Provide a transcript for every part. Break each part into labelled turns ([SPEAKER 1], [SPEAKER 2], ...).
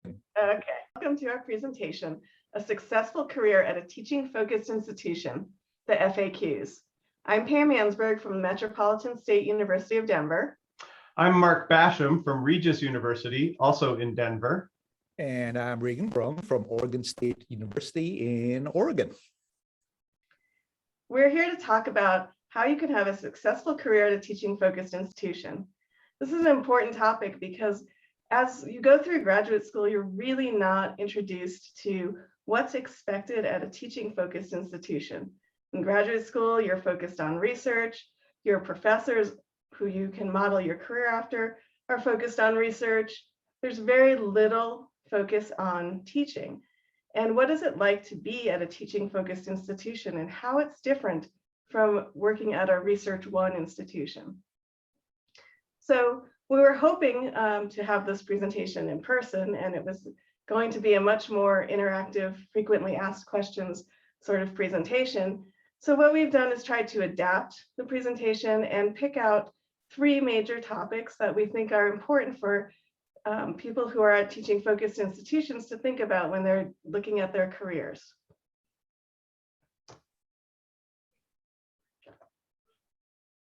[SPEAKER 1] Okay, welcome to our presentation, A Successful Career at a Teaching-Focused Institution, the FAQs. I'm Pam Ansburg from the Metropolitan State University of Denver.
[SPEAKER 2] I'm Mark Basham from Regis University, also in Denver.
[SPEAKER 3] And I'm Gurung from Oregon State University in Oregon.
[SPEAKER 1] We're here to talk about how you can have a successful career at a teaching-focused institution. This is an important topic because as you go through graduate school, you're really not introduced to what's expected at a teaching-focused institution. In graduate school, you're focused on research. Your professors who you can model your career after are focused on research. There's very little focus on teaching. And what is it like to be at a teaching-focused institution and how it's different from working at a Research One institution? So we were hoping to have this presentation in person, and it was going to be a much more interactive, frequently asked questions sort of presentation. So what we've done is try to adapt the presentation and pick out 3 major topics that we think are important for people who are at teaching-focused institutions to think about when they're looking at their careers.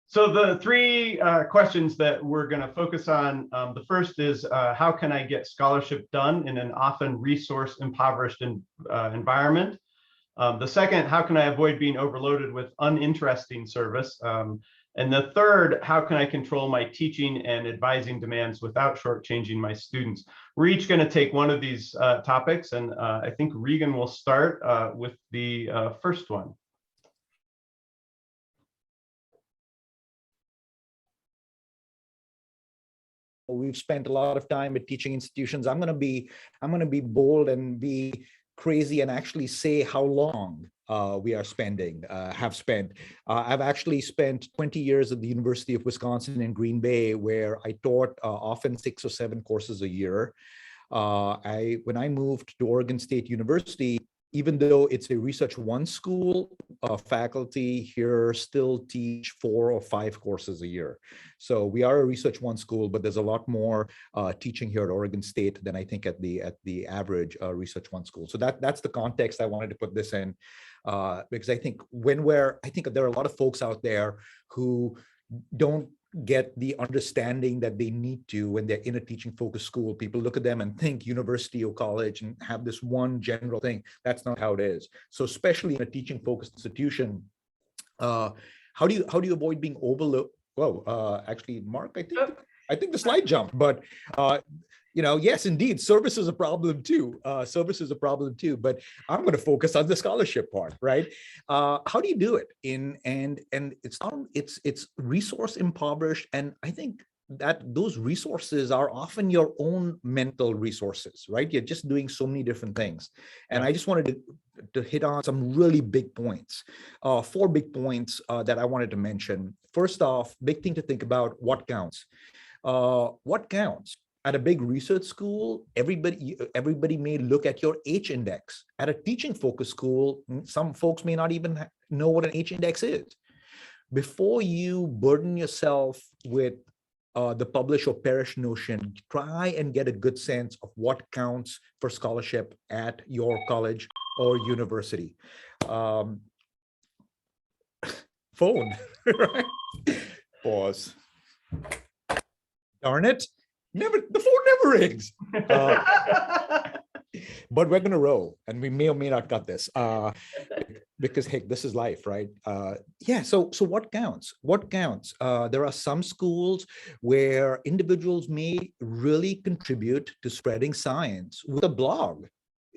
[SPEAKER 2] So the 3 questions that we're going to focus on, the first is how can I get scholarship done in an often resource impoverished environment? The second, how can I avoid being overloaded with uninteresting service? And the third, how can I control my teaching and advising demands without shortchanging my students? We're each going to take one of these topics, and I think Regan will start with the first one.
[SPEAKER 3] We've spent a lot of time at teaching institutions. I'm going to be bold and be crazy and actually say how long we are have spent. I've actually spent 20 years at the University of Wisconsin in Green Bay, where I taught often 6 or 7 courses a year. When I moved to Oregon State University, even though it's a Research One school, faculty here still teach 4 or 5 courses a year. So we are a Research One school, but there's a lot more teaching here at Oregon State than I think at the average Research One school. So that's the context I wanted to put this in, because I think there are a lot of folks out there who don't get the understanding that they need to when they're in a teaching focused school. People look at them and think university or college and have this one general thing. That's not how it is. So especially in a teaching focused institution, how do you avoid being overlooked? Whoa, actually, Mark, I think the slide jumped, but yes, indeed, service is a problem too. But I'm going to focus on the scholarship part, right? How do you do it? It's resource impoverished, and I think that those resources are often your own mental resources, right? You're just doing so many different things, and I just wanted to hit on some really big points. 4 big points that I wanted to mention. First off, big thing to think about: what counts. What counts? At a big research school, everybody may look at your H index. At a teaching focused school, some folks may not even know what an H index is. Before you burden yourself with the publish or perish notion, try and get a good sense of what counts for scholarship at your college or university. Phone, right? Pause. Darn it. The phone never rings. But we're going to roll, and we may or may not cut this because, heck, this is life, right? So what counts? What counts? There are some schools where individuals may really contribute to spreading science with a blog.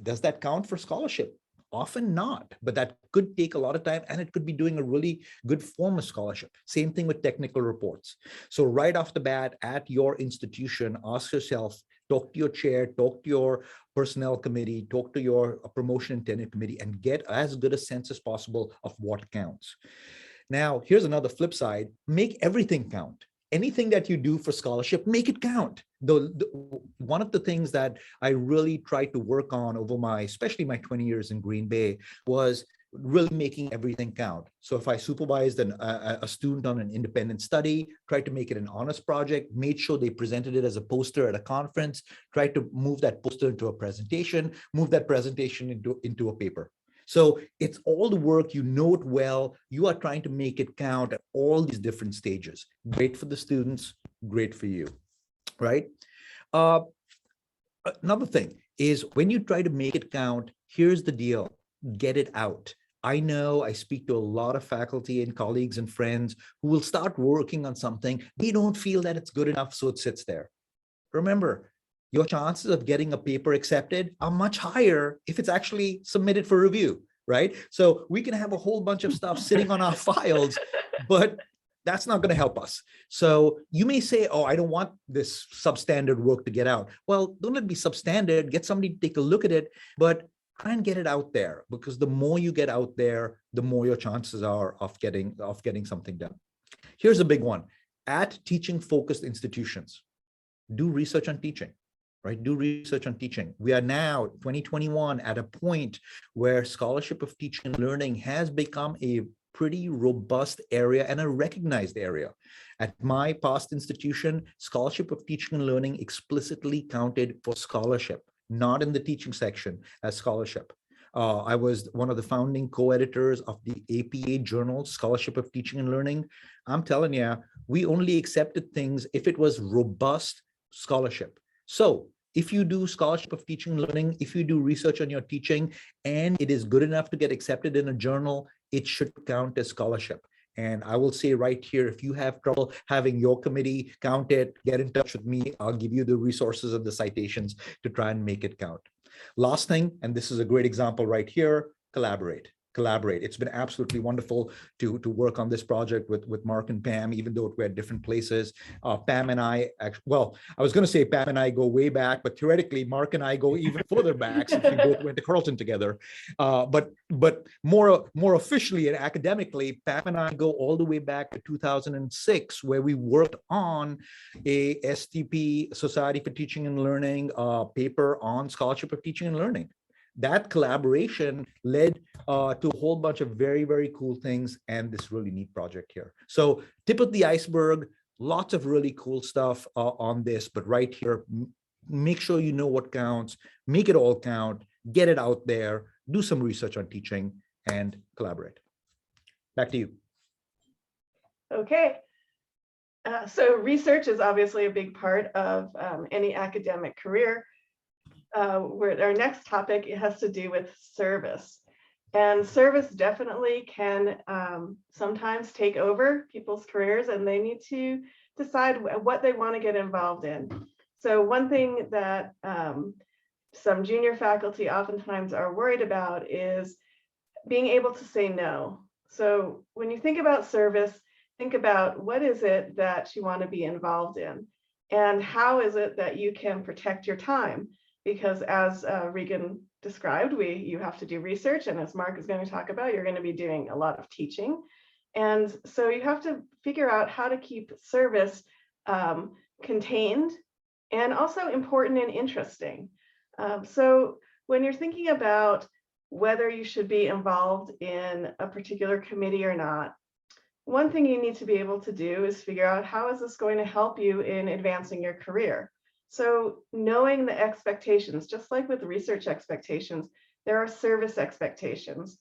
[SPEAKER 3] Does that count for scholarship? Often not, but that could take a lot of time, and it could be doing a really good form of scholarship. Same thing with technical reports. So right off the bat at your institution, ask yourself, talk to your chair, talk to your personnel committee, talk to your promotion and tenure committee, and get as good a sense as possible of what counts. Now, here's another flip side: make everything count. Anything that you do for scholarship, make it count. One of the things that I really tried to work on over especially my 20 years in Green Bay, was really making everything count. So if I supervised a student on an independent study, tried to make it an honors project, made sure they presented it as a poster at a conference, tried to move that poster into a presentation, move that presentation into a paper. So it's all the work, you know it well, you are trying to make it count at all these different stages. Great for the students, great for you, right? Another thing is when you try to make it count, here's the deal, get it out. I know I speak to a lot of faculty and colleagues and friends who will start working on something. They don't feel that it's good enough, so it sits there. Remember, your chances of getting a paper accepted are much higher if it's actually submitted for review, right? So we can have a whole bunch of stuff sitting on our files, but that's not going to help us. So you may say, oh, I don't want this substandard work to get out. Well, don't let it be substandard, get somebody to take a look at it, but try and get it out there, because the more you get out there, the more your chances are of getting something done. Here's a big one. At teaching focused institutions, do research on teaching, right? Do research on teaching. We are now 2021 at a point where scholarship of teaching and learning has become a pretty robust area and a recognized area. At my past institution, scholarship of teaching and learning explicitly counted for scholarship, not in the teaching section as scholarship. I was one of the founding co-editors of the APA journal, Scholarship of Teaching and Learning. I'm telling you, we only accepted things if it was robust scholarship. So if you do scholarship of teaching and learning, if you do research on your teaching, and it is good enough to get accepted in a journal, it should count as scholarship. And I will say right here, if you have trouble having your committee count it, get in touch with me. I'll give you the resources and the citations to try and make it count. Last thing, and this is a great example right here, collaborate. It's been absolutely wonderful to work on this project with Mark and Pam, even though we're at different places. Pam and I, well, I was going to say Pam and I go way back, but theoretically, Mark and I go even further back since we both went to Carleton together. But more officially and academically, Pam and I go all the way back to 2006, where we worked on a STP, Society for Teaching and Learning, paper on scholarship of teaching and learning. That collaboration led to a whole bunch of very, very cool things and this really neat project here. So tip of the iceberg, lots of really cool stuff on this, but right here, make sure you know what counts, make it all count, get it out there, do some research on teaching and collaborate. Back to you.
[SPEAKER 1] Okay. So research is obviously a big part of any academic career. Where our next topic, it has to do with service. And service definitely can sometimes take over people's careers, and they need to decide what they want to get involved in. So one thing that some junior faculty oftentimes are worried about is being able to say no. So when you think about service, think about what is it that you want to be involved in, and how is it that you can protect your time? Because as Regan described, you have to do research, and as Mark is going to talk about, you're going to be doing a lot of teaching. And so you have to figure out how to keep service contained and also important and interesting. So when you're thinking about whether you should be involved in a particular committee or not, one thing you need to be able to do is figure out how is this going to help you in advancing your career. So knowing the expectations, just like with research expectations, there are service expectations.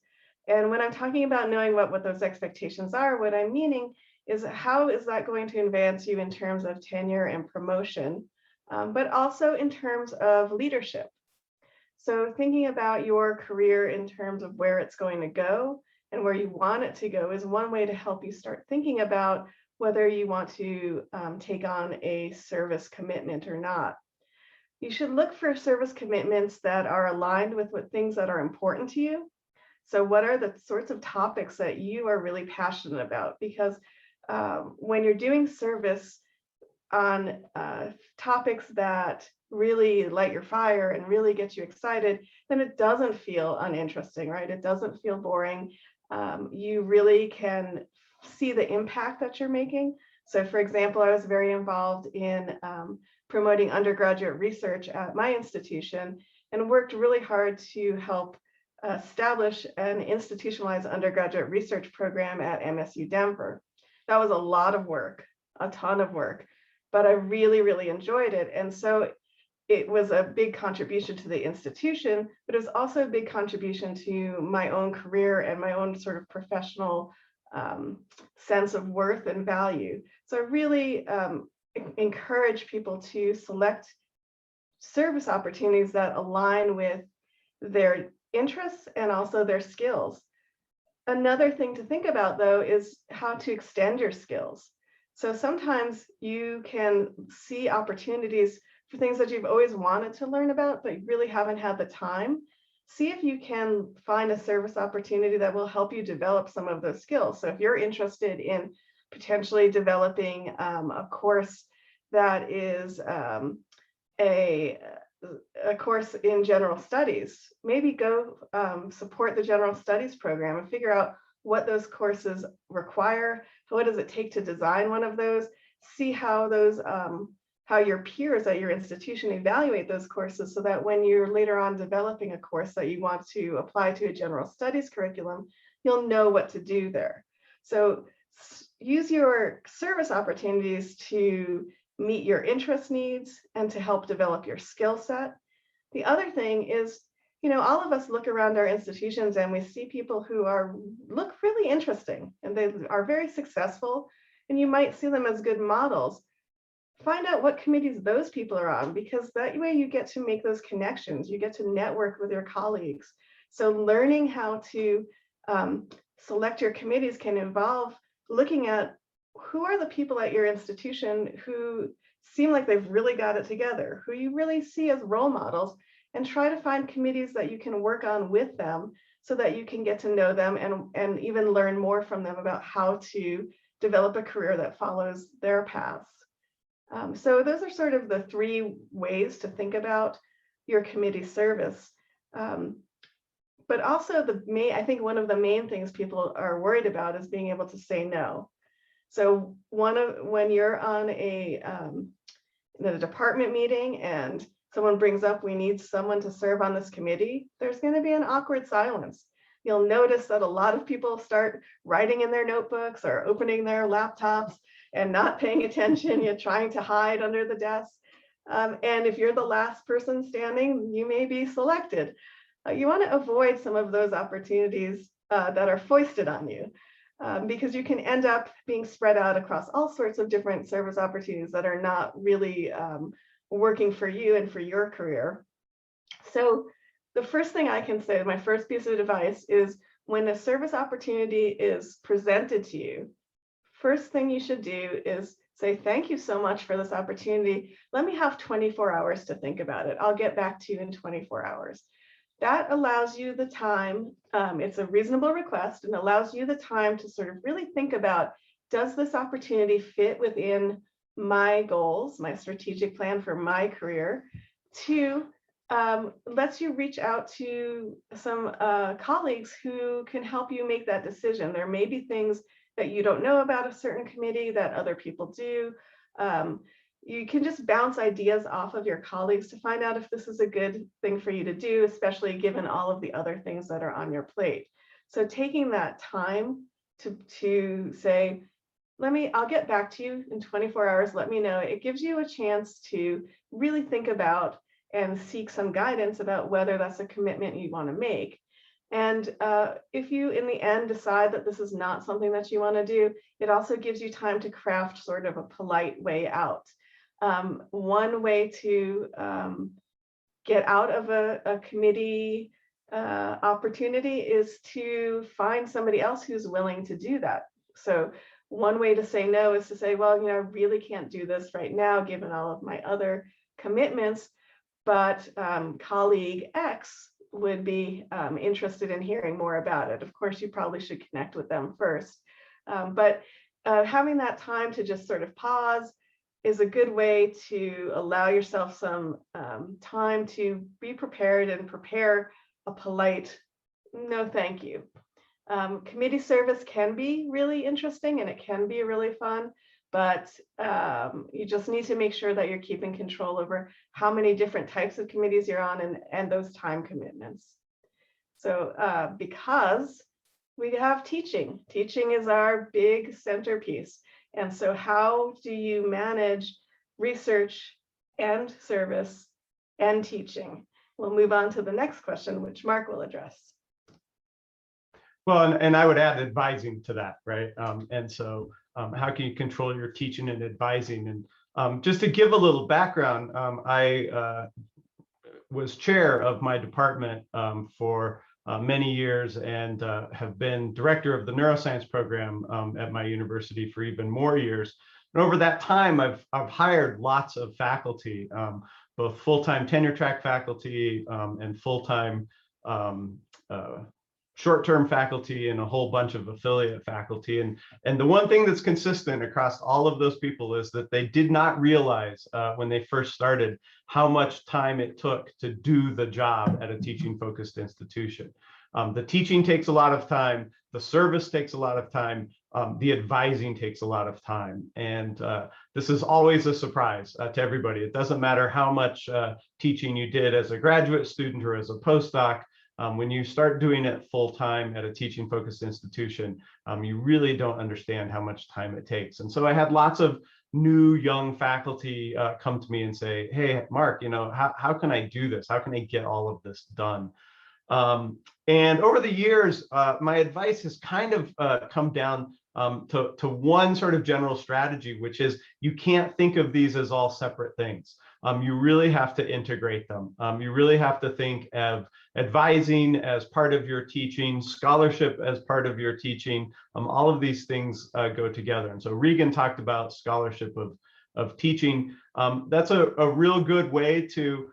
[SPEAKER 1] And when I'm talking about knowing what those expectations are, what I'm meaning is how is that going to advance you in terms of tenure and promotion, but also in terms of leadership. So thinking about your career in terms of where it's going to go and where you want it to go is one way to help you start thinking about whether you want to take on a service commitment or not. You should look for service commitments that are aligned with what things that are important to you. So what are the sorts of topics that you are really passionate about? Because when you're doing service on topics that really light your fire and really get you excited, then it doesn't feel uninteresting, right? It doesn't feel boring. You really can see the impact that you're making. So for example, I was very involved in promoting undergraduate research at my institution and worked really hard to help establish an institutionalized undergraduate research program at MSU Denver. That was a lot of work, a ton of work, but I really, really enjoyed it. And so it was a big contribution to the institution, but it was also a big contribution to my own career and my own sort of professional sense of worth and value. So I really encourage people to select service opportunities that align with their interests and also their skills. Another thing to think about, though, is how to extend your skills. So sometimes you can see opportunities for things that you've always wanted to learn about, but you really haven't had the time. See if you can find a service opportunity that will help you develop some of those skills. So if you're interested in potentially developing a course that is a course in general studies, maybe go support the general studies program and figure out what those courses require. What does it take to design one of those? See how those how your peers at your institution evaluate those courses, so that when you're later on developing a course that you want to apply to a general studies curriculum, you'll know what to do there. So use your service opportunities to meet your interest needs and to help develop your skill set. The other thing is, you know, all of us look around our institutions and we see people who look really interesting and they are very successful, and you might see them as good models. Find out what committees those people are on, because that way you get to make those connections, you get to network with your colleagues. So learning how to select your committees can involve looking at who are the people at your institution who seem like they've really got it together, who you really see as role models, and try to find committees that you can work on with them so that you can get to know them and even learn more from them about how to develop a career that follows their paths. So those are sort of the three ways to think about your committee service. But also I think one of the main things people are worried about is being able to say no. So when you're on in a department meeting and someone brings up, we need someone to serve on this committee, there's going to be an awkward silence. You'll notice that a lot of people start writing in their notebooks or opening their laptops and not paying attention. You're trying to hide under the desk. And if you're the last person standing, you may be selected. You want to avoid some of those opportunities that are foisted on you, because you can end up being spread out across all sorts of different service opportunities that are not really working for you and for your career. So the first thing I can say, my first piece of advice, is when a service opportunity is presented to you, first thing you should do is say, thank you so much for this opportunity. Let me have 24 hours to think about it. I'll get back to you in 24 hours. That allows you the time, it's a reasonable request, and allows you the time to sort of really think about, does this opportunity fit within my goals, my strategic plan for my career? Two, lets you reach out to some colleagues who can help you make that decision. There may be things that you don't know about a certain committee that other people do. You can just bounce ideas off of your colleagues to find out if this is a good thing for you to do, especially given all of the other things that are on your plate. So taking that time to say, I'll get back to you in 24 hours, let me know. It gives you a chance to really think about and seek some guidance about whether that's a commitment you want to make. And if you, in the end, decide that this is not something that you want to do, it also gives you time to craft sort of a polite way out. One way to get out of a committee opportunity is to find somebody else who's willing to do that. So one way to say no is to say, well, I really can't do this right now, given all of my other commitments, but colleague X would be interested in hearing more about it. Of course, you probably should connect with them first. But having that time to just sort of pause is a good way to allow yourself some time to be prepared and prepare a polite no thank you. Committee service can be really interesting and it can be really fun, but you just need to make sure that you're keeping control over how many different types of committees you're on and those time commitments. So because we have teaching. Teaching is our big centerpiece. And so how do you manage research and service and teaching? We'll move on to the next question, which Mark will address.
[SPEAKER 2] Well, and I would add advising to that, right? And so how can you control your teaching and advising? And just to give a little background, I was chair of my department for many years and have been director of the neuroscience program at my university for even more years. And over that time, I've hired lots of faculty, both full-time tenure track faculty and full-time short-term faculty and a whole bunch of affiliate faculty. And the one thing that's consistent across all of those people is that they did not realize when they first started how much time it took to do the job at a teaching-focused institution. The teaching takes a lot of time, the service takes a lot of time, the advising takes a lot of time. And this is always a surprise to everybody. It doesn't matter how much teaching you did as a graduate student or as a postdoc. When you start doing it full time at a teaching focused institution, you really don't understand how much time it takes. And so I had lots of new young faculty come to me and say, hey, Mark, how can I do this? How can I get all of this done? And over the years, my advice has kind of come down to one sort of general strategy, which is you can't think of these as all separate things. You really have to integrate them. You really have to think of advising as part of your teaching, scholarship as part of your teaching. All of these things go together. And so Regan talked about scholarship of teaching. That's a real good way to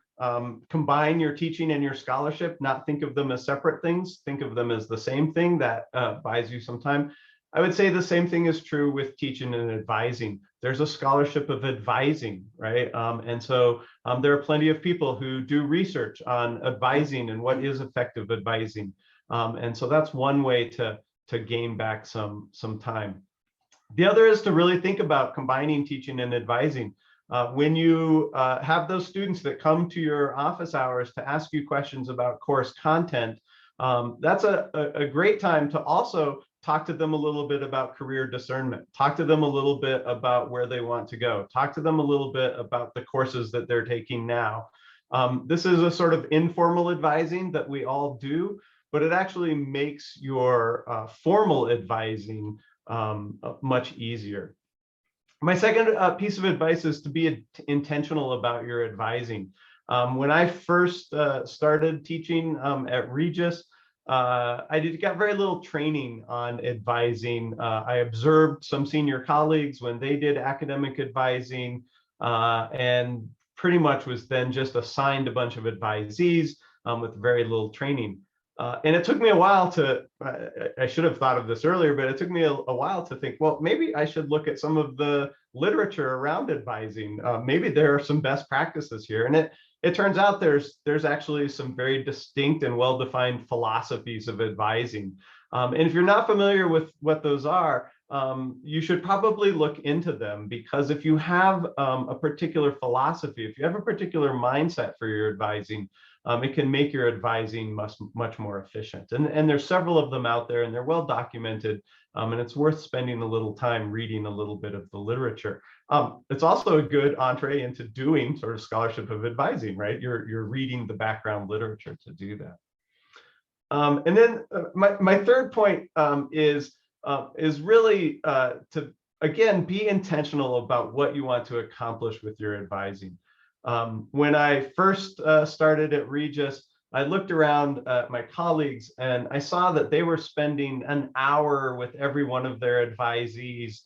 [SPEAKER 2] combine your teaching and your scholarship, not think of them as separate things, think of them as the same thing. That buys you some time. I would say the same thing is true with teaching and advising. There's a scholarship of advising, right? And so there are plenty of people who do research on advising and what is effective advising. And so that's one way to gain back some time. The other is to really think about combining teaching and advising. When you have those students that come to your office hours to ask you questions about course content, that's a great time to also talk to them a little bit about career discernment, talk to them a little bit about where they want to go, talk to them a little bit about the courses that they're taking now. This is a sort of informal advising that we all do, but it actually makes your formal advising much easier. My second piece of advice is to be intentional about your advising. When I first started teaching at Regis, I got very little training on advising. I observed some senior colleagues when they did academic advising and pretty much was then just assigned a bunch of advisees with very little training. And it took me a while to, I should have thought of this earlier, but it took me a while to think, well, maybe I should look at some of the literature around advising. Maybe there are some best practices here. And it turns out there's actually some very distinct and well-defined philosophies of advising. And if you're not familiar with what those are, you should probably look into them, because if you have a particular philosophy, if you have a particular mindset for your advising, it can make your advising much more efficient. And there's several of them out there, and they're well documented, and it's worth spending a little time reading a little bit of the literature. It's also a good entree into doing sort of scholarship of advising, right? You're reading the background literature to do that. And then my third point is really to, again, be intentional about what you want to accomplish with your advising. When I first started at Regis, I looked around at my colleagues and I saw that they were spending an hour with every one of their advisees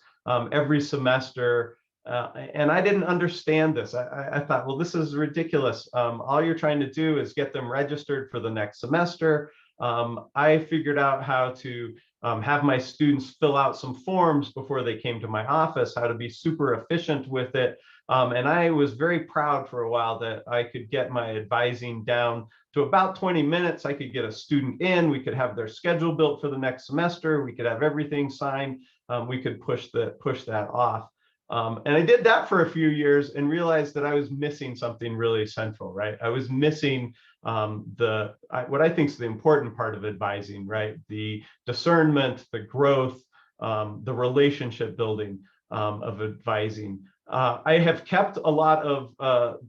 [SPEAKER 2] every semester. And I didn't understand this. I thought, well, this is ridiculous. All you're trying to do is get them registered for the next semester. I figured out how to have my students fill out some forms before they came to my office, how to be super efficient with it. And I was very proud for a while that I could get my advising down to about 20 minutes. I could get a student in, we could have their schedule built for the next semester, we could have everything signed, we could push that off. And I did that for a few years and realized that I was missing something really central, right? I was missing what I think is the important part of advising, right? The discernment, the growth, the relationship building of advising. I have kept a lot of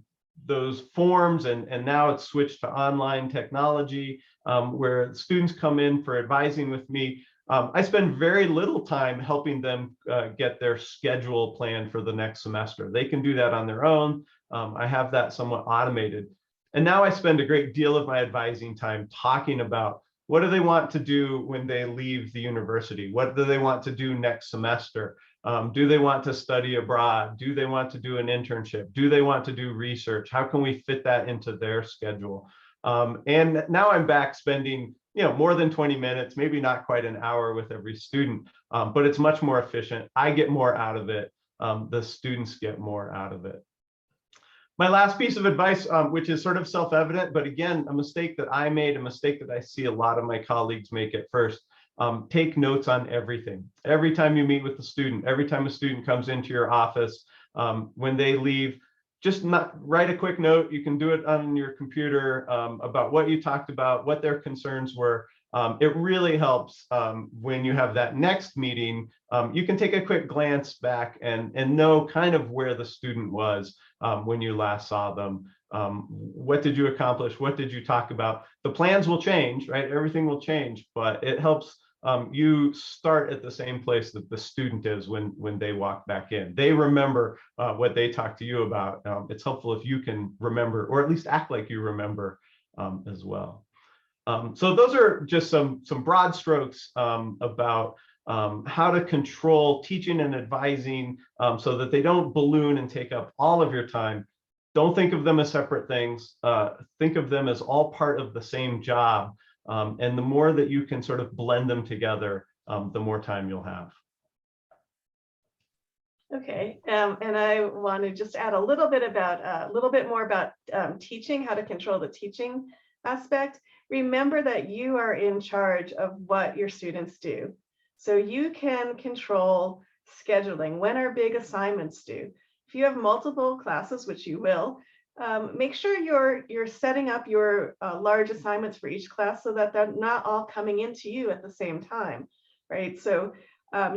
[SPEAKER 2] those forms, and now it's switched to online technology where students come in for advising with me. I spend very little time helping them get their schedule planned for the next semester. They can do that on their own. I have that somewhat automated. And now I spend a great deal of my advising time talking about what do they want to do when they leave the university? What do they want to do next semester? Do they want to study abroad? Do they want to do an internship? Do they want to do research? How can we fit that into their schedule? And now I'm back spending more than 20 minutes, maybe not quite an hour with every student, but it's much more efficient. I get more out of it. The students get more out of it. My last piece of advice, which is sort of self-evident, but again, a mistake that I made, a mistake that I see a lot of my colleagues make at first, take notes on everything. Every time you meet with a student, every time a student comes into your office, when they leave, just write a quick note. You can do it on your computer about what you talked about, what their concerns were. It really helps when you have that next meeting. You can take a quick glance back and know kind of where the student was when you last saw them. What did you accomplish? What did you talk about? The plans will change, right? Everything will change, but it helps you start at the same place that the student is when they walk back in. They remember what they talked to you about. It's helpful if you can remember, or at least act like you remember as well. So those are just some broad strokes about how to control teaching and advising so that they don't balloon and take up all of your time. Don't think of them as separate things. Think of them as all part of the same job. And the more that you can sort of blend them together, the more time you'll have.
[SPEAKER 1] Okay, and I want to just add a little bit more about teaching, how to control the teaching aspect. Remember that you are in charge of what your students do. So you can control scheduling. When are big assignments due? If you have multiple classes, which you will, make sure you're setting up your large assignments for each class so that they're not all coming into you at the same time, right? So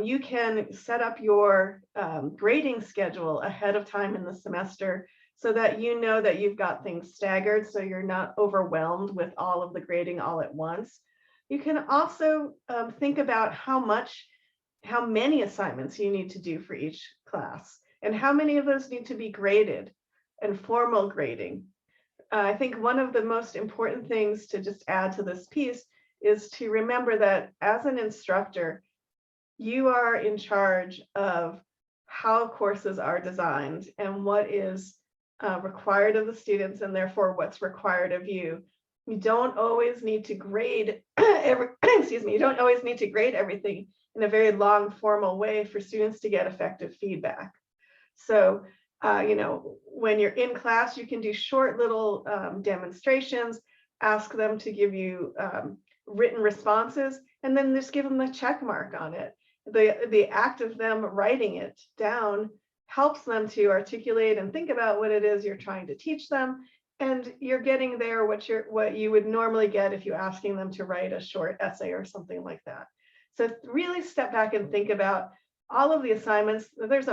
[SPEAKER 1] you can set up your grading schedule ahead of time in the semester so that you know that you've got things staggered, so you're not overwhelmed with all of the grading all at once. You can also think about how many assignments you need to do for each class, and how many of those need to be graded and formal grading. I think one of the most important things to just add to this piece is to remember that as an instructor, you are in charge of how courses are designed and what is required of the students, and therefore what's required of you. You don't always need to grade you don't always need to grade everything in a very long formal way for students to get effective feedback. So when you're in class, you can do short little demonstrations, ask them to give you written responses, and then just give them a check mark on it. The act of them writing it down helps them to articulate and think about what it is you're trying to teach them, and you're getting there what you would normally get if you're asking them to write a short essay or something like that. So really step back and think about all of the assignments. There's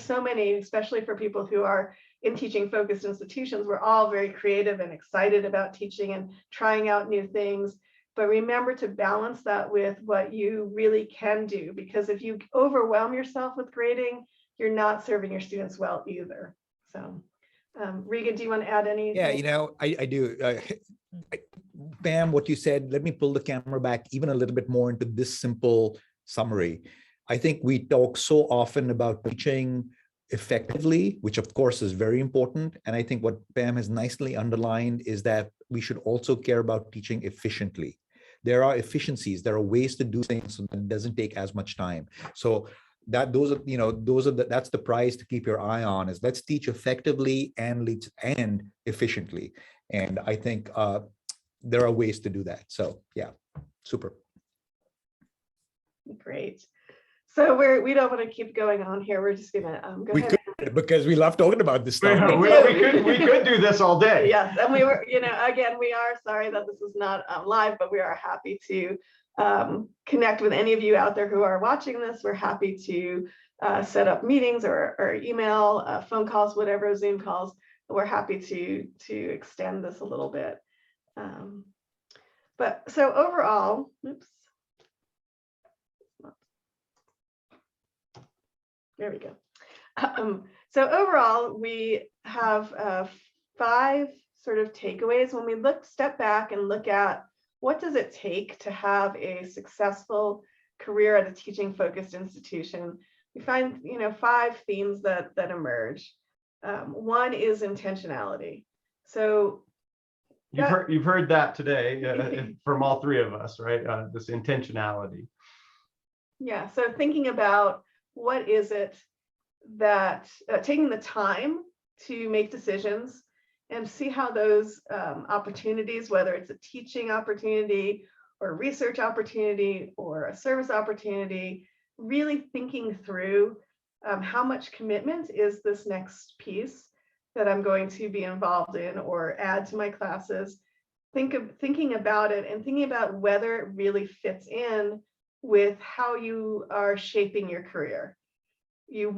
[SPEAKER 1] so many, especially for people who are in teaching focused institutions. We're all very creative and excited about teaching and trying out new things. But remember to balance that with what you really can do, because if you overwhelm yourself with grading, you're not serving your students well either. So, Regan, do you want to add anything?
[SPEAKER 3] Yeah, I do. Pam, what you said, let me pull the camera back even a little bit more into this simple summary. I think we talk so often about teaching effectively, which of course is very important. And I think what Pam has nicely underlined is that we should also care about teaching efficiently. There are efficiencies, there are ways to do things so that it doesn't take as much time. So that's the prize to keep your eye on, is let's teach effectively and efficiently. And I think there are ways to do that. So yeah, super.
[SPEAKER 1] Great. So we don't want to keep going on here. We're just gonna go
[SPEAKER 3] We
[SPEAKER 1] ahead.
[SPEAKER 3] could, because we love talking about this stuff.
[SPEAKER 2] We could do this all day.
[SPEAKER 1] Yes, and we were, again, we are sorry that this is not live, but we are happy to connect with any of you out there who are watching this. We're happy to set up meetings or email, phone calls, whatever, Zoom calls. We're happy to extend this a little bit. But so overall, oops. There we go. So overall, we have 5 sort of takeaways when we step back and look at what does it take to have a successful career at a teaching-focused institution. We find 5 themes that emerge. One is intentionality. So
[SPEAKER 2] you've heard that today from all 3 of us, right? This intentionality.
[SPEAKER 1] Yeah. So thinking about what is it that taking the time to make decisions and see how those opportunities, whether it's a teaching opportunity or a research opportunity or a service opportunity, really thinking through how much commitment is this next piece that I'm going to be involved in or add to my classes. Thinking about it and thinking about whether it really fits in with how you are shaping your career. You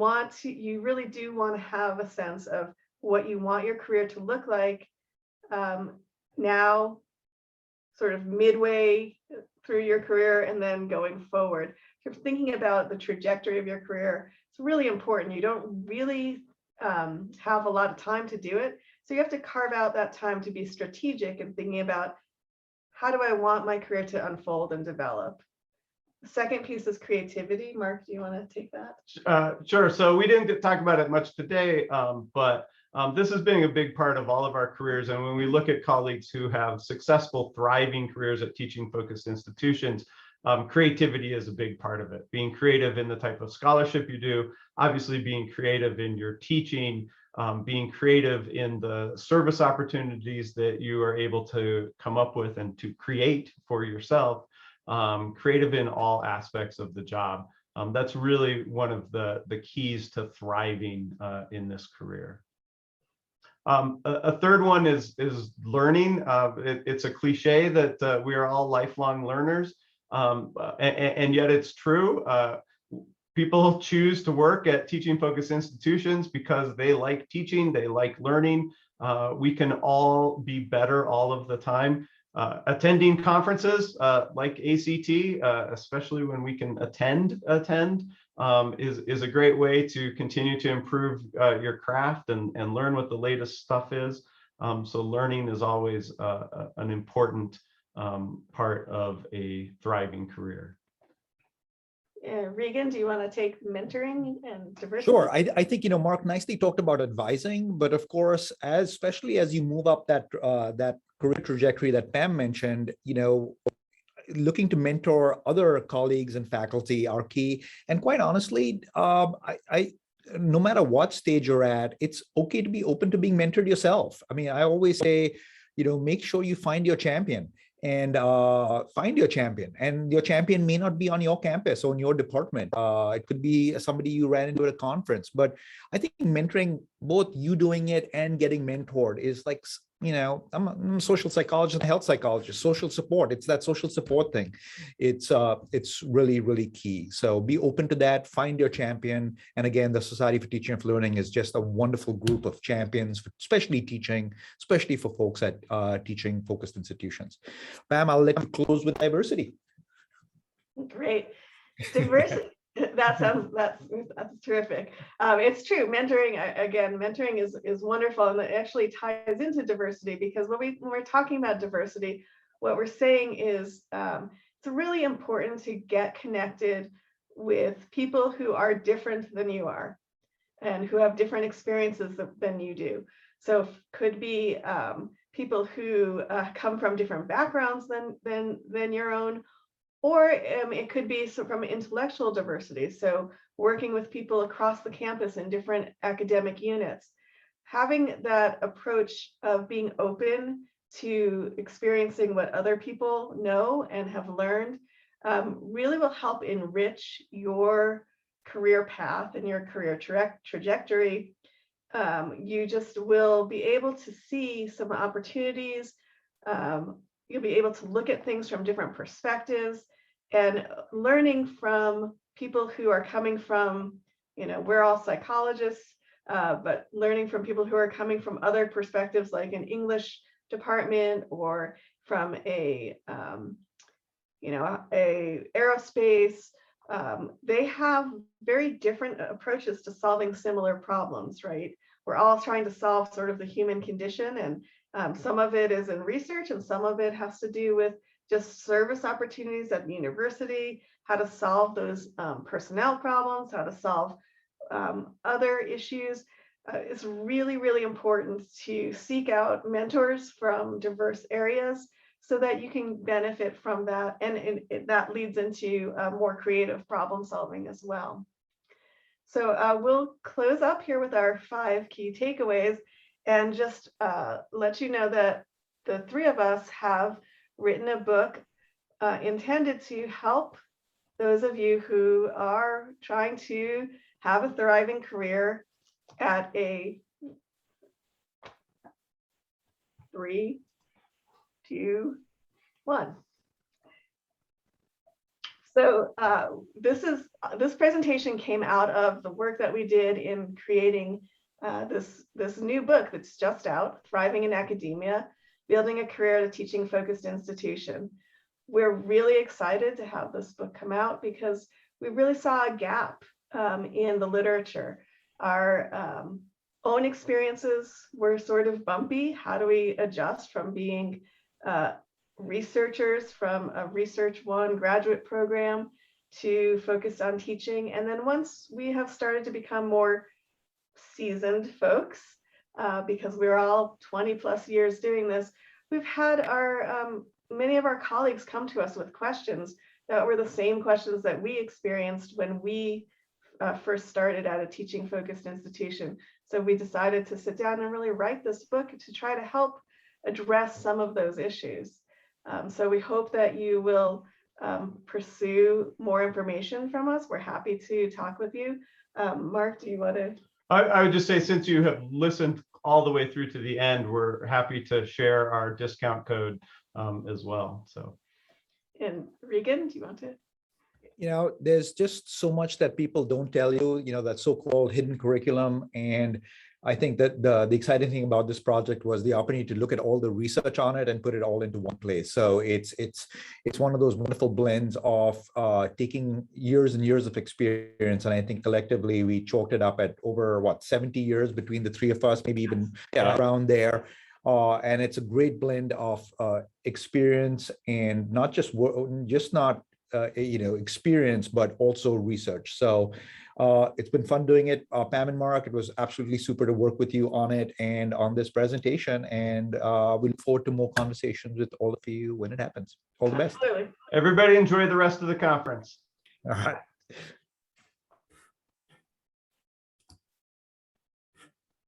[SPEAKER 1] really do want to have a sense of what you want your career to look like now, sort of midway through your career and then going forward. If you're thinking about the trajectory of your career, it's really important. You don't really have a lot of time to do it. So you have to carve out that time to be strategic and thinking about how do I want my career to unfold and develop. The second piece is creativity. Mark, do you want to take that?
[SPEAKER 2] Sure. So we didn't talk about it much today, but this has been a big part of all of our careers. And when we look at colleagues who have successful, thriving careers at teaching-focused institutions, creativity is a big part of it. Being creative in the type of scholarship you do, obviously being creative in your teaching, being creative in the service opportunities that you are able to come up with and to create for yourself, creative in all aspects of the job. That's really one of the keys to thriving in this career. A third one is learning. It's a cliche that we are all lifelong learners, and yet it's true. People choose to work at teaching-focused institutions because they like teaching, they like learning. We can all be better all of the time. Attending conferences like ACT, especially when we can attend, is a great way to continue to improve your craft and learn what the latest stuff is. So learning is always an important part of a thriving career.
[SPEAKER 1] Regan, do you want to take mentoring and diversity?
[SPEAKER 3] Sure. I think, Mark nicely talked about advising, but of course, especially as you move up that career trajectory that Pam mentioned, looking to mentor other colleagues and faculty are key. And quite honestly, no matter what stage you're at, it's okay to be open to being mentored yourself. I mean, I always say, make sure you find your champion. And find your champion, and your champion may not be on your campus or in your department. It could be somebody you ran into at a conference. But I think mentoring, both you doing it and getting mentored, is like, I'm a social psychologist and a health psychologist. Social support, it's that social support thing. It's really, really key. So be open to that, find your champion. And again, the Society for Teaching and Learning is just a wonderful group of champions, especially teaching, especially for folks at teaching-focused institutions. Pam, I'll let you close with diversity.
[SPEAKER 1] Great. Diversity. That's terrific. It's true. Mentoring is wonderful, and it actually ties into diversity, because when we're talking about diversity, what we're saying is it's really important to get connected with people who are different than you are and who have different experiences than you do. So could be people who come from different backgrounds than your own. Or it could be from intellectual diversity. So working with people across the campus in different academic units, having that approach of being open to experiencing what other people know and have learned really will help enrich your career path and your career trajectory. You just will be able to see some opportunities. You'll be able to look at things from different perspectives, and learning from people who are coming from, we're all psychologists, but learning from people who are coming from other perspectives, like an English department or from a aerospace. They have very different approaches to solving similar problems, right? We're all trying to solve sort of the human condition, and some of it is in research, and some of it has to do with just service opportunities at the university, how to solve those personnel problems, how to solve other issues. It's really, really important to seek out mentors from diverse areas so that you can benefit from that. And that leads into more creative problem solving as well. So we'll close up here with our 5 key takeaways, and just let you know that the 3 of us have written a book intended to help those of you who are trying to have a thriving career at a 3, 2, 1. So this presentation came out of the work that we did in creating this new book that's just out, Thriving in Academia, Building a Career at a Teaching-Focused Institution. We're really excited to have this book come out because we really saw a gap in the literature. Our own experiences were sort of bumpy. How do we adjust from being researchers from a Research 1 graduate program to focus on teaching? And then once we have started to become more seasoned folks, because we're all 20+ years doing this, we've had our many of our colleagues come to us with questions that were the same questions that we experienced when we first started at a teaching-focused institution. So we decided to sit down and really write this book to try to help address some of those issues. So we hope that you will pursue more information from us. We're happy to talk with you. Mark, do you want to?
[SPEAKER 2] I would just say, since you have listened all the way through to the end, we're happy to share our discount code as well. So, and
[SPEAKER 1] Regan, do you want to?
[SPEAKER 3] There's just so much that people don't tell you, that so-called hidden curriculum. And I think that the exciting thing about this project was the opportunity to look at all the research on it and put it all into one place. So it's one of those wonderful blends of taking years and years of experience. And I think collectively we chalked it up at over 70 years between the 3 of us, maybe even around there. And it's a great blend of experience, and not experience, but also research. So it's been fun doing it. Pam and Mark, it was absolutely super to work with you on it and on this presentation. And we look forward to more conversations with all of you when it happens. All the best.
[SPEAKER 1] Absolutely.
[SPEAKER 2] Everybody enjoy the rest of the conference.
[SPEAKER 3] All right.